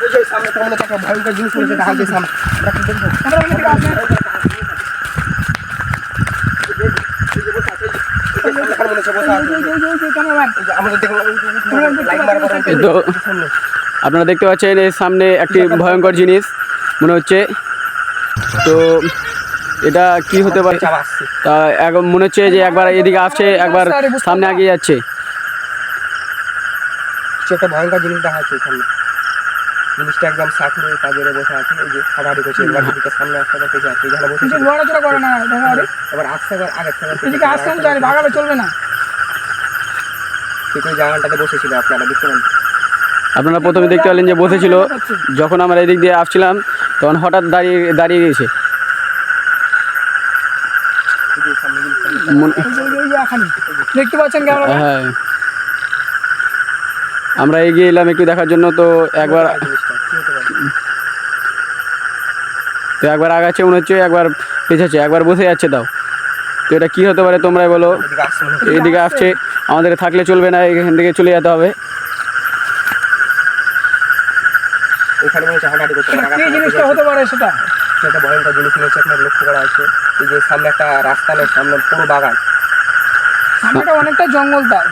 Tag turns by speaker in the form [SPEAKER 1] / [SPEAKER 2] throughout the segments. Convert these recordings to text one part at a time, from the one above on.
[SPEAKER 1] ওই যে সামনে তো মনে একটা ভয়ঙ্কর জিনিস রয়েছে দেখা যাচ্ছে সামনে আমরা কি দেখবো
[SPEAKER 2] তো আপনারা দেখতে পাচ্ছেন এর সামনে একটি ভয়ঙ্কর জিনিস মনে হচ্ছে। তো এটা কি হতে পারে তা মনে হচ্ছে যে একবার এদিকে আসছে একবার সামনে এগিয়ে যাচ্ছে।
[SPEAKER 1] একটা ভয়ঙ্কর জিনিস দেখা যাচ্ছে এখানে জিনিসটা একদম সাকুরে কাজেরে বসে আছে এই যে হাঁটাহাঁটি করছে এবার দিকে সামনে আসতে করতে যাচ্ছে এখানে বসে
[SPEAKER 3] লড়াচড়া করে না
[SPEAKER 1] এবার আসতে এবার আগে
[SPEAKER 3] এদিকে আসতে চাই ভাগাবে চলবে না
[SPEAKER 1] ঠিক ওই জায়গাটাতে বসেছিল আপনারা দেখতে পান।
[SPEAKER 2] আপনারা প্রথমে দেখতে পেলেন যে বসেছিল, যখন আমরা এদিক দিয়ে আসছিলাম তখন হঠাৎ দাঁড়িয়ে গেছে।
[SPEAKER 3] দেখতে পাচ্ছেন
[SPEAKER 2] হ্যাঁ আমরা এগিয়ে এলাম একটু দেখার জন্য। তো একবার আগাচ্ছে মনে হচ্ছে, একবার পেছাচ্ছে, একবার বসে যাচ্ছে। তাও তো এটা কি হতে পারে তোমরাই বলো। এদিকে আসছে, আমাদের থাকলে চলবে না, এখান থেকে চলে যেতে হবে।
[SPEAKER 1] সেটা ভয়ঙ্কর জিনিস রয়েছে আপনার লক্ষ্য করা আছে। এই যে সামনে একটা রাস্তা নেই, সামনে পুরো বাগান,
[SPEAKER 3] সামনেটা অনেকটা জঙ্গল, তার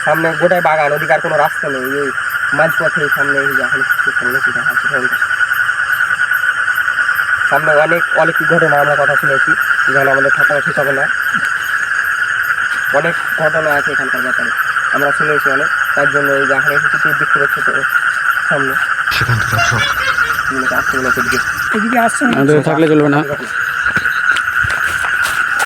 [SPEAKER 1] সামনে গোটায় বাগান, ওদিকে আর কোনো রাস্তা নেই। এই মাঝপথে সামনে সামনে অনেক অলৌকিক ঘটনা আমরা কথা শুনেছি, যেখানে আমাদের থাকা ঠিক হবে না। অনেক ঘটনা আছে এখানকার ব্যাপারে আমরা শুনেছি অনেক, তার জন্য এই যেখানে কিছু দেখতে পাচ্ছি তো সামনে
[SPEAKER 3] এদিকে আসছে
[SPEAKER 2] থাকলে চলবে না।